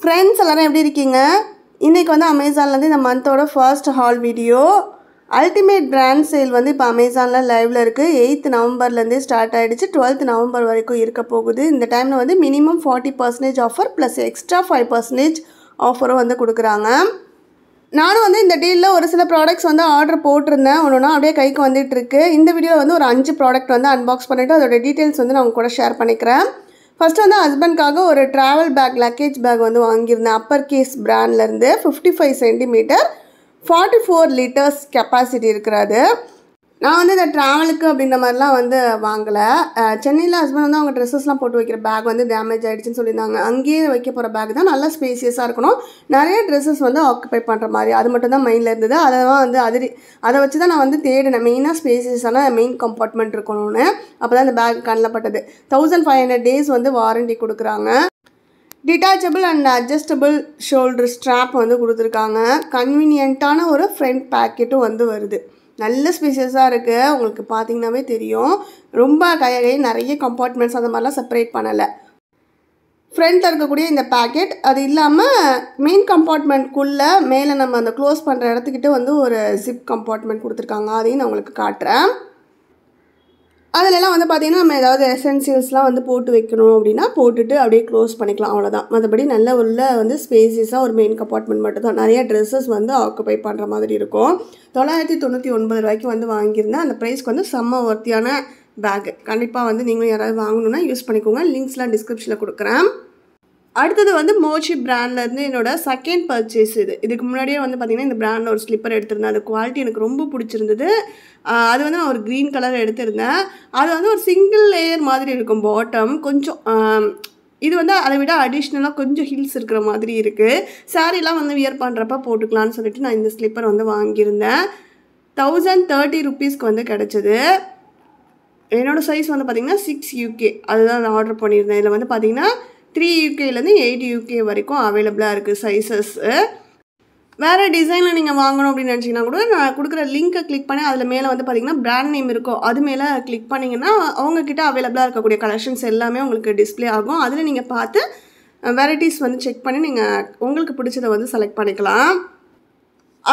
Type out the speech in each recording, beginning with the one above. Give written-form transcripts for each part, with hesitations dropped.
Friends எல்லாரும் எப்படி இருக்கீங்க? இன்றைக்கி வந்து அமேசான்லேருந்து இந்த மந்தோட first haul video. Ultimate brand sale வந்து இப்போ அமேசானில் லைவில் இருக்குது. 8th நவம்பர்லேருந்தே ஸ்டார்ட் ஆகிடுச்சு. 12th நவம்பர் வரைக்கும் இருக்க போகுது. இந்த டைமில் வந்து மினிமம் 40% ஆஃபர் ப்ளஸ் எக்ஸ்ட்ரா 5% ஆஃபரும் வந்து கொடுக்குறாங்க. நானும் வந்து இந்த டீலில் ஒரு சில ப்ராடக்ட்ஸ் வந்து ஆர்டர் போட்டிருந்தேன். ஒன்றுனா அப்படியே கைக்கு வந்துட்டுருக்கு. இந்த வீடியோவில் வந்து ஒரு 5 ப்ராடக்ட் வந்து அன்பாக்ஸ் பண்ணிவிட்டு அதோட டீட்டெயில்ஸ் வந்து நான் உங்க கூட ஷேர் பண்ணிக்கிறேன். ஃபஸ்ட்டு வந்து ஹஸ்பண்ட்காக ஒரு ட்ராவல் பேக் லக்கேஜ் பேக் வந்து வாங்கியிருந்தேன். அப்பர் கேஸ் பிராண்ட்லேருந்து 55 சென்டிமீட்டர் 44 லிட்டர்ஸ் கெப்பாசிட்டி இருக்கிறது. நான் வந்து இந்த ட்ராவலுக்கு அப்படின்ற மாதிரிலாம் வந்து வாங்கலை. சென்னையில் ஹஸ்பண்ட் வந்து அவங்க ட்ரெஸ்ஸஸ்லாம் போட்டு வைக்கிற பேக் வந்து டேமேஜ் ஆகிடுச்சின்னு சொல்லியிருந்தாங்க. அங்கேயே வைக்க போகிற பேக் தான் நல்லா ஸ்பேசியஸாக இருக்கணும், நிறைய ட்ரெஸ்ஸஸ் வந்து ஆக்குபை பண்ணுற மாதிரி, அது மட்டும் தான் மைண்டில் இருந்தது. அதெல்லாம் வந்து அதை வச்சு தான் நான் வந்து தேடினேன். மெயினாக ஸ்பேசியஸான மெயின் கம்பார்ட்மெண்ட் இருக்கணும்னு. அப்போ தான் இந்த பேக் கண்ணில் பட்டது. 1500 days வந்து வாரண்டி கொடுக்குறாங்க. Detachable and adjustable shoulder strap வந்து கொடுத்துருக்காங்க. கன்வீனியண்ட்டான ஒரு ஃப்ரண்ட் பேக்கெட்டும் வந்து வருது. நல்ல ஸ்பேசியஸாக இருக்குது. உங்களுக்கு பார்த்தீங்கன்னாவே தெரியும். ரொம்ப கையை நிறைய கம்பார்ட்மெண்ட்ஸ் அந்த மாதிரிலாம் செப்பரேட் பண்ணலை. ஃப்ரண்ட்டில் இருக்கக்கூடிய இந்த பேக்கெட் அது இல்லாமல் மெயின் கம்பார்ட்மெண்ட்குள்ளே மேலே நம்ம அந்த க்ளோஸ் பண்ணுற இடத்துக்கிட்ட வந்து ஒரு ஜிப் கம்பார்ட்மெண்ட் கொடுத்துருக்காங்க. அதையும் நான் உங்களுக்கு காட்டுறேன். அதிலெல்லாம் வந்து பார்த்திங்கன்னா நம்ம ஏதாவது எசென்சியல்ஸ்லாம் வந்து போட்டு வைக்கணும் அப்படின்னா போட்டுட்டு அப்படியே க்ளோஸ் பண்ணிக்கலாம், அவ்வளோதான். மற்றபடி நல்ல உள்ள வந்து ஸ்பேசியஸாக ஒரு மெயின் கம்பார்ட்மெண்ட் மட்டும் தான். நிறைய ட்ரெஸ்ஸஸ் வந்து ஆக்குபை பண்ணுற மாதிரி இருக்கும். 999 ரூபாய்க்கு வந்து வாங்கியிருந்தேன். அந்த ப்ரைஸ்க்கு வந்து செம்ம ஒர்த்தியான பேக்கு. கண்டிப்பாக வந்து நீங்களும் யாராவது வாங்கணுன்னா யூஸ் பண்ணிக்கோங்க. லிங்க்ஸ்லாம் டிஸ்கிரிப்ஷனில் கொடுக்குறேன். அடுத்தது வந்து மோச்சி பிராண்ட்லேருந்து என்னோட செகண்ட் பர்ச்சேஸ் இது. இதுக்கு முன்னாடியே வந்து பார்த்திங்கன்னா இந்த பிராண்டில் ஒரு ஸ்லிப்பர் எடுத்திருந்தேன். அது குவாலிட்டி எனக்கு ரொம்ப பிடிச்சிருந்தது. அது வந்து நான் ஒரு க்ரீன் கலர் எடுத்திருந்தேன். அது வந்து ஒரு சிங்கிள் லேயர் மாதிரி இருக்கும் பாட்டம். கொஞ்சம் இது வந்து அதை விட அடிஷ்னலாக கொஞ்சம் ஹில்ஸ் இருக்கிற மாதிரி இருக்குது. சாரீலாம் வந்து வியர் பண்ணுறப்ப போட்டுக்கலான்னு சொல்லிட்டு நான் இந்த ஸ்லிப்பர் வந்து வாங்கியிருந்தேன். 1030 rupeesக்கு வந்து கிடச்சிது. என்னோடய சைஸ் வந்து பார்த்திங்கன்னா 6 UK. அதுதான் நான் ஆர்டர் பண்ணியிருந்தேன். இதில் வந்து பார்த்திங்கன்னா 3 UKலேருந்து 8 UK வரைக்கும் அவைலபிளாக இருக்குது சைஸஸ்ஸு. வேறு டிசைனில் நீங்கள் வாங்கணும் அப்படின்னு நினச்சிங்கன்னா கூட நான் கொடுக்குற லிங்க்கை கிளிக் பண்ணி அதில் மேலே வந்து பார்த்திங்கன்னா பிராண்ட் நேம் இருக்கும். அது மேலே கிளிக் பண்ணிங்கன்னா அவங்கக்கிட்ட அவைலபிளாக இருக்கக்கூடிய கலெக்ஷன்ஸ் எல்லாமே உங்களுக்கு டிஸ்பிளே ஆகும். அதில் நீங்கள் பார்த்து வெரைட்டிஸ் வந்து செக் பண்ணி நீங்கள் உங்களுக்கு பிடிச்சதை வந்து செலக்ட் பண்ணிக்கலாம்.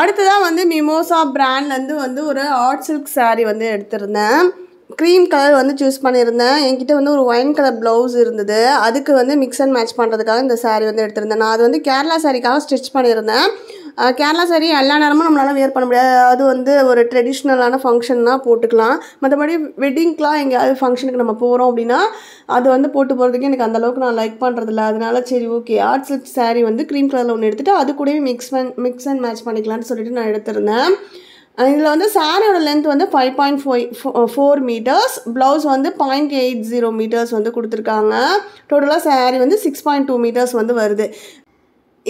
அடுத்ததாக வந்து மிமோசா பிராண்ட்லேருந்து வந்து ஒரு ஆர்ட் சில்க் சாரீ வந்து எடுத்திருந்தேன். க்ரீம் கலர் வந்து சூஸ் பண்ணியிருந்தேன். என்கிட்ட வந்து ஒரு ஒயின் கலர் ப்ளவுஸ் இருந்தது. அதுக்கு வந்து மிக்ஸ் அண்ட் மேட்ச் பண்ணுறதுக்காக இந்த சாரீ வந்து எடுத்திருந்தேன். நான் அது வந்து கேரளா சாரீக்காக ஸ்டிச் பண்ணியிருந்தேன். கேரளா சாரீ எல்லா நேரமும் நம்மளால் வியர் பண்ண முடியாது. அது வந்து ஒரு ட்ரெடிஷ்னலான ஃபங்க்ஷன்னா போட்டுக்கலாம். மற்றபடி வெட்டிங்க்கெலாம் எங்கேயாவது ஃபங்க்ஷனுக்கு நம்ம போகிறோம் அப்படின்னா அது வந்து போட்டு போகிறதுக்கு எனக்கு அந்தளவுக்கு நான் லைக் பண்ணுறதில்ல. அதனால சரி ஓகே ஆர்ட் சில்க் சாரீ வந்து க்ரீம் கலரில் ஒன்று எடுத்துகிட்டு அது கூடவே மிக்ஸ் அண்ட் மேட்ச் பண்ணிக்கலான்னு சொல்லிட்டு நான் எடுத்திருந்தேன். இதில் வந்து சாரியோட லென்த் வந்து 5.4 மீட்டர்ஸ், ப்ளவுஸ் வந்து 0.80 மீட்டர்ஸ் வந்து கொடுத்துருக்காங்க. டோட்டலாக சாரீ வந்து 6.2 மீட்டர்ஸ் வந்து வருது.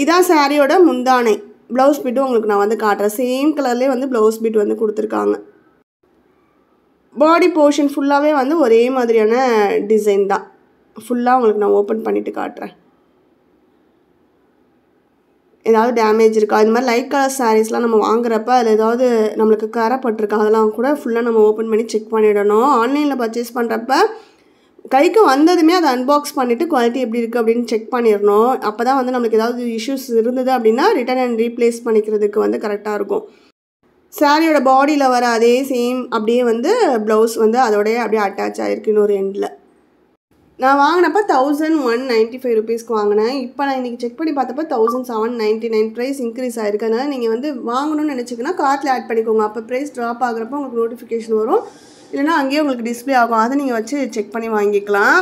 இதான் சாரியோட முந்தானை. ப்ளவுஸ் பிட்டு உங்களுக்கு நான் வந்து காட்டுறேன். சேம் கலர்லேயே வந்து ப்ளவுஸ் பிட் வந்து கொடுத்துருக்காங்க. பாடி போர்ஷன் ஃபுல்லாகவே வந்து ஒரே மாதிரியான டிசைன் தான். ஃபுல்லாக உங்களுக்கு நான் ஓப்பன் பண்ணிவிட்டு காட்டுறேன். ஏதாவது டேமேஜ் இருக்கா, இந்த மாதிரி லைட் கலர் சாரீஸ்லாம் நம்ம வாங்குறப்ப அதில் ஏதாவது நம்மளுக்கு கரைப்பட்டிருக்கா அதெல்லாம் கூட ஃபுல்லாக நம்ம ஓப்பன் பண்ணி செக் பண்ணிடணும். ஆன்லைனில் பர்ச்சேஸ் பண்ணுறப்ப கைக்கு வந்ததுமே அதை அன்பாக்ஸ் பண்ணிவிட்டு குவாலிட்டி எப்படி இருக்குது அப்படின்னு செக் பண்ணிடணும். அப்போ தான் வந்து நம்மளுக்கு ஏதாவது இஷ்யூஸ் இருந்தது அப்படின்னா ரிட்டன் அண்ட் ரீப்ளேஸ் பண்ணிக்கிறதுக்கு வந்து கரெக்டாக இருக்கும். சாரியோட பாடியில் வர அதே சேம் அப்படியே வந்து ப்ளவுஸ் வந்து அதோடய அப்படியே அட்டாச் ஆகிருக்கு இன்னொரு எண்டில். நான் வாங்கினப்போ 1195 rupeesக்கு வாங்கினேன். இப்போ நான் இன்றைக்கி செக் பண்ணி பார்த்தப்போ 1799 ப்ரைஸ் இன்க்ரீஸ் ஆகிருக்கு. அதனால் நீங்கள் வந்து வாங்கணும்னு நினச்சிங்கன்னா கார்ட்டில் ஆட் பண்ணிக்கோங்க. அப்போ ப்ரைஸ் ட்ராப் ஆகிறப்போ உங்களுக்கு நோட்டிஃபிகேஷன் வரும். இல்லைனா அங்கேயே உங்களுக்கு டிஸ்பிளே ஆகும். அதை நீங்கள் வச்சு செக் பண்ணி வாங்கிக்கலாம்.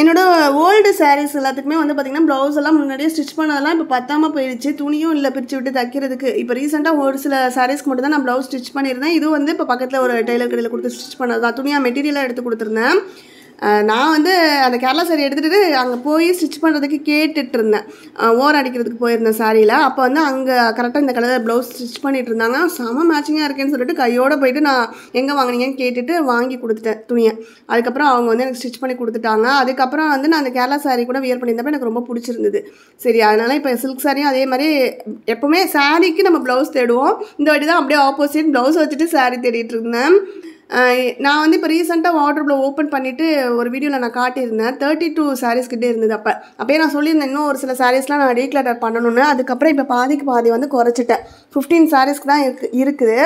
என்னோடய ஓல்டு சாரீஸ் எல்லாத்துக்குமே வந்து பார்த்திங்கன்னா ப்ளவுஸ் எல்லாம் முன்னாடியே ஸ்டிச் பண்ணதெல்லாம் இப்போ பத்தாமல் போயிடுச்சு. துணியும் இல்லை பிரித்து விட்டு தைக்கிறதுக்கு. இப்போ ரீசெண்டாக ஒரு சில சாரீஸ்க்கு மட்டும் தான் நான் ப்ளவுஸ் ஸ்டிச் பண்ணியிருந்தேன். இதுவும் வந்து இப்போ பக்கத்தில் ஒரு டெய்லர் கடையில் கொடுத்து ஸ்டிச் பண்ணது தான். துணியாக மெட்டீரியலாக எடுத்து கொடுத்துருந்தேன். நான் வந்து அந்த கேரளா சாரீ எடுத்துகிட்டு அங்கே போய் ஸ்டிச் பண்ணுறதுக்கு கேட்டுட்டு இருந்தேன். ஓரம் அடிக்கிறதுக்கு போயிருந்தேன் சாரியில். அப்போ வந்து அங்கே கரெக்டாக இந்த கலர் ப்ளவுஸ் ஸ்டிச் பண்ணிட்டு இருந்தாங்க. செம மேட்சிங்காக இருக்கேன்னு சொல்லிட்டு கையோடு போயிட்டு நான் எங்கே வாங்கினீங்கன்னு கேட்டுட்டு வாங்கி கொடுத்துட்டேன் துணியை. அதுக்கப்புறம் அவங்க வந்து எனக்கு ஸ்டிச் பண்ணி கொடுத்துட்டாங்க. அதுக்கப்புறம் வந்து நான் அந்த கேரளா சாரீ கூட வியர் பண்ணியிருந்தப்போ எனக்கு ரொம்ப பிடிச்சிருந்தது. சரி அதனால் இப்போ சில்க் சாரியும் அதே மாதிரி எப்போவுமே சாரீக்கு நம்ம ப்ளவுஸ் தேடுவோம். இந்த வாட்டி தான் அப்படியே ஆப்போசிட் ப்ளவுஸ் வச்சுட்டு சாரீ தேடிட்டு இருந்தேன். நான் வந்து இப்போ ரீசெண்டாக வார்ட்ரோப்ல ஓப்பன் பண்ணிவிட்டு ஒரு வீடியோவில் நான் காட்டியிருந்தேன் 32 சாரீஸ் கிட்டே இருந்தது. அப்போயே நான் சொல்லியிருந்தேன் இன்னும் ஒரு சில சாரீஸ்லாம் நான் டீக்ளட்டர் பண்ணணும்னு. அதுக்கப்புறம் இப்போ பாதிக்கு பாதி வந்து குறைச்சிட்டேன். 15 சாரீஸ்க்கு தான் இருக்குது.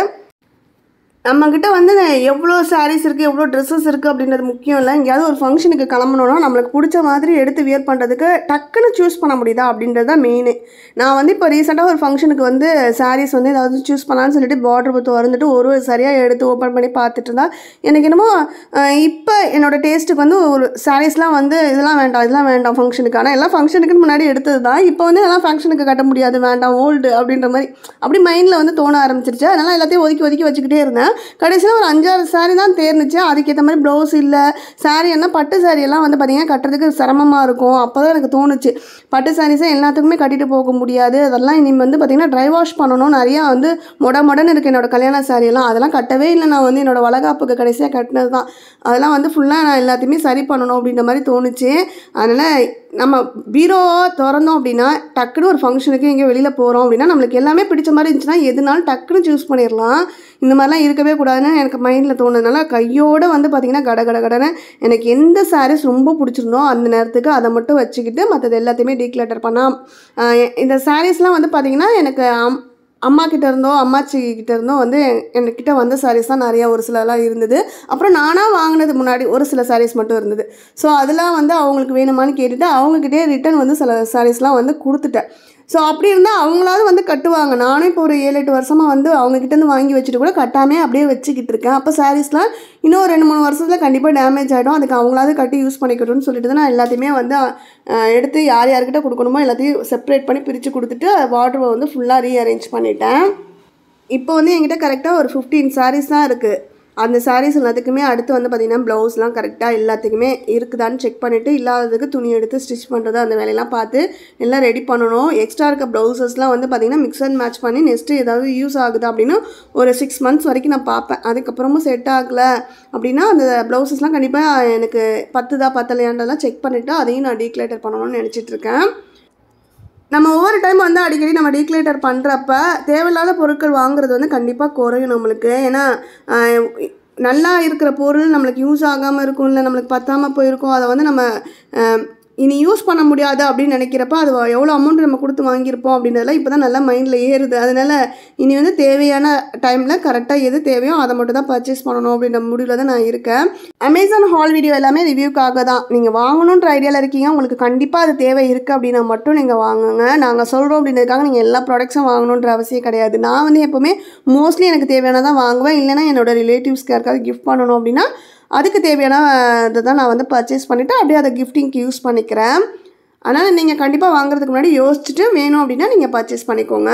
நம்மக்கிட்ட வந்து எவ்வளோ சாரீஸ் இருக்குது எவ்வளோ ட்ரெஸ்ஸஸ் இருக்குது அப்படின்றது முக்கியம் இல்லை. எங்கேயாவது ஒரு ஃபங்க்ஷனுக்கு கிளம்பணுன்னா நம்மளுக்கு பிடிச்ச மாதிரி எடுத்து வியர் பண்ணுறதுக்கு டக்குன்னு சூஸ் பண்ண முடியுதா அப்படின்றது தான் மெயின். நான் வந்து இப்போ ரீசெண்டாக ஒரு ஃபங்க்ஷனுக்கு வந்து சாரீஸ் வந்து ஏதாவது சூஸ் பண்ணலான்னு சொல்லிட்டு பார்டர் பற்றி வந்துட்டு ஒரு சரியாக எடுத்து ஓப்பன் பண்ணி பார்த்துட்டு இருந்தா எனக்கு என்னமோ இப்போ என்னோடய டேஸ்ட்டுக்கு வந்து ஒரு சாரீஸ்லாம் வந்து இதெல்லாம் வேண்டாம் ஃபங்க்ஷனுக்கு. ஆனால் எல்லாம் ஃபங்க்ஷனுக்குன்னு முன்னாடி எடுத்தது தான். இப்போ வந்து எல்லாம் ஃபங்க்ஷனுக்கு கட்ட முடியாது, வேண்டாம் ஓல்டு அப்படின்ற மாதிரி அப்படி மைண்டில் வந்து தோண ஆரம்பிச்சிருச்சு. அதனால் எல்லாத்தையும் ஒதுக்கி வச்சுக்கிட்டே இருந்தேன். கடைசியில் ஒரு 5-6 சாரீ தான் தேர்ந்துச்சு. அதுக்கேற்ற மாதிரி ப்ளவுஸ் இல்லை. சாரீ என்ன பட்டு சாரியெல்லாம் வந்து பார்த்திங்கன்னா கட்டுறதுக்கு சிரமமாக இருக்கும். அப்போ தான் எனக்கு தோணுச்சு பட்டு சாரீஸை எல்லாத்துக்குமே கட்டிட்டு போக முடியாது, அதெல்லாம் இனி வந்து பார்த்திங்கன்னா ட்ரை வாஷ் பண்ணணும். நிறையா வந்து மொடன்னு இருக்குது என்னோடய கல்யாண சாரியெல்லாம். அதெல்லாம் கட்டவே இல்லை. நான் வந்து என்னோடய வளகாப்புக்கு கடைசியாக கட்டினது தான். அதெல்லாம் வந்து ஃபுல்லாக நான் எல்லாத்தையுமே சரி பண்ணணும் அப்படின்ற மாதிரி தோணுச்சு. அதனால் நம்ம பீரோ திறந்தோம் அப்படின்னா டக்குன்னு ஒரு ஃபங்க்ஷனுக்கு எங்கேயோ வெளியில் போகிறோம் அப்படின்னா நம்மளுக்கு எல்லாமே பிடிச்ச மாதிரி இருந்துச்சுன்னா எதுனாலும் டக்குன்னு சூஸ் பண்ணிடலாம். இந்த மாதிரிலாம் இருக்கவே கூடாதுன்னு எனக்கு மைண்டில் தோணுதுனால கையோடு வந்து பார்த்திங்கன்னா கடன்னு எனக்கு எந்த சாரீஸ் ரொம்ப பிடிச்சிருந்தோ அந்த நேரத்துக்கு அதை மட்டும் வச்சுக்கிட்டு மற்றது எல்லாத்தையுமே டீக்ளட்டர் பண்ணால் இந்த சாரீஸ்லாம் வந்து பார்த்திங்கன்னா எனக்கு அம்மா கிட்ட இருந்தோ அம்மாச்சி கிட்ட இருந்தோ வந்து என்கிட்ட வந்த சாரீஸ் தான் நிறையா ஒரு சிலலாம் இருந்தது. அப்புறம் நானாக வாங்கினது முன்னாடி ஒரு சில சாரீஸ் மட்டும் இருந்தது. ஸோ அதெல்லாம் வந்து அவங்களுக்கு வேணுமான்னு கேட்டுட்டு அவங்கக்கிட்டே ரிட்டன் வந்து சில சாரீஸ்லாம் வந்து கொடுத்துட்டேன். ஸோ அப்படி இருந்தால் அவங்களாவது வந்து கட்டுவாங்க. நானும் இப்போ ஒரு 7-8 வருஷமாக வந்து அவங்கக்கிட்டேருந்து வாங்கி வச்சுட்டு கூட கட்டாமே அப்படியே வச்சுக்கிட்டு இருக்கேன். அப்போ சாரீஸ்லாம் இன்னும் 2-3 வருஷத்தில் கண்டிப்பாக டேமேஜ் ஆகிடும். அதுக்கு அவங்களாவது கட்டி யூஸ் பண்ணிக்கட்டும்னு சொல்லிட்டு தான் நான் எல்லாத்தையுமே வந்து எடுத்து யார்கிட்ட கொடுக்கணுமோ எல்லாத்தையும் செப்பரேட் பண்ணி பிரித்து கொடுத்துட்டு வார்ட்ரோபை வந்து ஃபுல்லாக ரீஅரேஞ்ச் பண்ணிட்டேன். இப்போ வந்து என்கிட்ட கரெக்டாக ஒரு 15 சாரீஸ் தான் இருக்குது. அந்த சாரீஸ் எல்லாத்துக்குமே அடுத்து வந்து பார்த்திங்கன்னா ப்ளவுஸ்லாம் கரெக்டாக எல்லாத்துக்குமே இருக்குதான்னு செக் பண்ணிவிட்டு இல்லாததுக்கு துணி எடுத்து ஸ்டிச் பண்ணுறது அந்த வேலையெல்லாம் பார்த்து எல்லாம் ரெடி பண்ணணும். எக்ஸ்ட்ரா இருக்க ப்ளவுசஸ்லாம் வந்து பார்த்திங்கன்னா மிக்ஸ் அண்ட் மேட்ச் பண்ணி நெக்ஸ்ட்டு ஏதாவது யூஸ் ஆகுதா அப்படின்னு ஒரு 6 months வரைக்கும் நான் பார்ப்பேன். அதுக்கப்புறமும் செட் ஆகலை அப்படின்னா அந்த ப்ளவுசஸ்லாம் கண்டிப்பாக எனக்கு பத்தலையாண்டெல்லாம் செக் பண்ணிவிட்டு அதையும் நான் டீக்ளட்டர் பண்ணணும்னு நினச்சிட்ருக்கேன். நம்ம ஒவ்வொரு டைம் வந்து அடிக்கடி நம்ம டீக்ளட்டர் பண்ணுறப்ப தேவையில்லாத பொருட்கள் வாங்குறது வந்து கண்டிப்பாக குறையும் நம்மளுக்கு. ஏன்னா நல்லா இருக்கிற பொருள் நம்மளுக்கு யூஸ் ஆகாமல் இருக்கும், இல்லை நம்மளுக்கு பத்தாமல் போயிருக்கும். அதை வந்து நம்ம இனி யூஸ் பண்ண முடியாது அப்படின்னு நினைக்கிறப்ப அது எவ்வளோ அமௌண்ட் நம்ம கொடுத்து வாங்கியிருப்போம் அப்படின்றதெல்லாம் இப்போ தான் நல்லா மைண்டில் ஏறுது. அதனால் இனி வந்து தேவையான டைமில் கரெக்டாக எது தேவையோ அதை மட்டும் தான் பர்ச்சேஸ் பண்ணணும் அப்படின்ற முடிவில் தான் நான் இருக்கேன். அமேசான் ஹால் வீடியோ எல்லாமே ரிவ்யூக்காக தான். நீங்கள் வாங்கணுன்ற ஐடியாவில் இருக்கீங்க, உங்களுக்கு கண்டிப்பாக அது தேவை இருக்குது அப்படின்னா மட்டும் நீங்கள் வாங்குங்க. நாங்கள் சொல்கிறோம் அப்படின்றதுக்காக நீங்கள் எல்லா ப்ராடக்ட்ஸும் வாங்கணுன்ற அவசியம் கிடையாது. நான் வந்து எப்போவுமே மோஸ்ட்லி எனக்கு தேவையானதான் வாங்குவேன். இல்லைனா என்னோடய ரிலேட்டிவ்ஸ்க்கு யாருக்காவது கிஃப்ட் பண்ணணும் அப்படின்னா அதுக்கு தேவையான இதை தான் நான் வந்து பர்ச்சேஸ் பண்ணிவிட்டு அப்படியே அதை கிஃப்டிங்க்கு யூஸ் பண்ணிக்கிறேன். அதனால் நீங்கள் கண்டிப்பாக வாங்குறதுக்கு முன்னாடி யோசிச்சுட்டு வேணும் அப்படின்னா நீங்கள் பர்ச்சேஸ் பண்ணிக்கோங்க.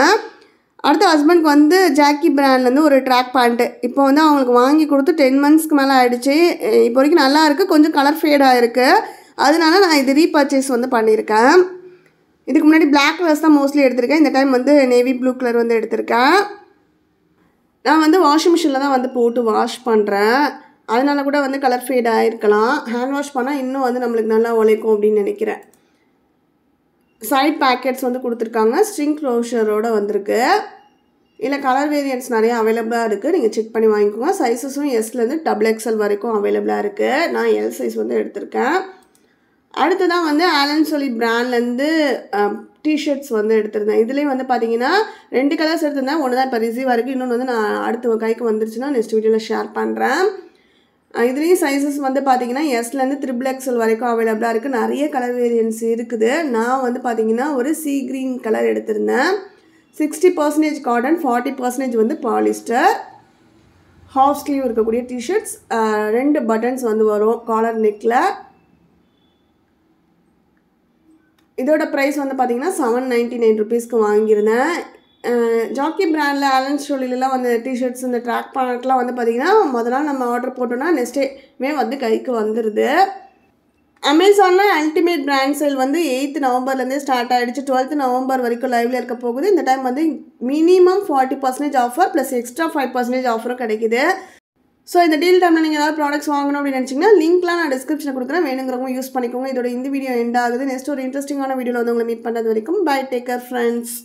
அடுத்து ஹஸ்பண்ட்க்கு வந்து ஜாக்கி பிராண்ட்லேருந்து ஒரு ட்ராக் பேண்ட்டு இப்போ வந்து அவங்களுக்கு வாங்கி கொடுத்து 10 monthsக்கு மேலே ஆகிடுச்சு. இப்போ வரைக்கும் நல்லா இருக்குது, கொஞ்சம் கலர் ஃபேடாக இருக்குது. அதனால நான் இது ரீபர்ச்சேஸ் வந்து பண்ணியிருக்கேன். இதுக்கு முன்னாடி பிளாக் கலர்ஸ் தான் மோஸ்ட்லி எடுத்திருக்கேன். இந்த டைம் வந்து நேவி ப்ளூ கலர் வந்து எடுத்திருக்கேன். நான் வந்து வாஷிங் மிஷினில் தான் வந்து போட்டு வாஷ் பண்ணுறேன். அதனால கூட வந்து கலர் ஃபேட் ஆகிருக்கலாம். ஹேண்ட் வாஷ் பண்ணால் இன்னும் வந்து நம்மளுக்கு நல்லா உழைக்கும் அப்படின்னு நினைக்கிறேன். சைட் பேக்கெட்ஸ் வந்து கொடுத்துருக்காங்க, ஸ்ட்ரிங் க்ளோஷரோடு வந்திருக்கு. இல்லை கலர் வேரியன்ட்ஸ் நிறையா அவைலபிளாக இருக்குது, நீங்கள் செக் பண்ணி வாங்கிக்கோங்க. சைஸஸும் எஸ்லேருந்து XXL வரைக்கும் அவைலபிளாக இருக்குது. நான் எல் சைஸ் வந்து எடுத்திருக்கேன். அடுத்ததான் வந்து ஆலன் சோலி பிராண்ட்லேருந்து டிஷர்ட்ஸ் வந்து எடுத்திருந்தேன். இதுலேயும் வந்து பார்த்தீங்கன்னா 2 கலர்ஸ் எடுத்திருந்தேன். ஒன்று தான் இப்போ ரிசீவாக இருக்குது, இன்னொன்று வந்து நான் அடுத்த கைக்கு வந்துருச்சுன்னா நெக்ஸ்ட் வீடியோவில் ஷேர் பண்ணுறேன். இதுலேயும் சைஸஸ் வந்து பார்த்திங்கன்னா எஸ்லேருந்து XXL வரைக்கும் அவைலபிளாக இருக்குது. நிறைய கலர் வேரியன்ட்ஸ் இருக்குது. நான் வந்து பார்த்திங்கன்னா ஒரு சீ க்ரீன் கலர் எடுத்திருந்தேன். 60% காட்டன், 40% வந்து பாலிஸ்டர். ஹாஃப் ஸ்லீவ் இருக்கக்கூடிய டிஷர்ட்ஸ், 2 பட்டன்ஸ் வந்து வரும் காலர் நெக்கில். இதோட ப்ரைஸ் வந்து பார்த்திங்கன்னா 799 rupeesக்கு வாங்கியிருந்தேன். ஜாக்கி பிராண்டில் ஆலன் சோலிலலாம் வந்து டிஷர்ட்ஸ் இந்த ட்ராக் பேண்ட்லாம் வந்து பார்த்திங்கன்னா முதல் நாள் நம்ம ஆர்டர் போட்டோன்னா நெக்ஸ்ட் டேவே வந்து கைக்கு வந்துடுது. அமேசானில் அல்டிமேட் பிராண்ட் சேல் வந்து 8th Novemberலேருந்தே ஸ்டார்ட் ஆகிடுச்சு. 12th November வரைக்கும் லைவில் இருக்க போகுது. இந்த டைம் வந்து மினிமம் 40% ஆஃபர் ப்ளஸ் எக்ஸ்ட்ரா 5% ஆஃபரும் கிடைக்குது. ஸோ இந்த டீல் டைமில் நீங்கள் ஏதாவது ப்ராடக்ட்ஸ் வாங்கணும் அப்படின்னு நினச்சிங்கன்னா லிங்க்லாம் நான் டிஸ்கிரிப்ஷனில் கொடுக்குறேன், வேணுங்கிறவங்க யூஸ் பண்ணிக்கோங்க. இதோட இந்த வீடியோ எண்ட் ஆகுது. நெக்ஸ்ட் ஒரு இன்ட்ரெஸ்டிங்கான வீடியோவில் வந்து உங்களை மீட் பண்ணுறது வரைக்கும் பை, டேக் கேர் ஃப்ரெண்ட்ஸ்.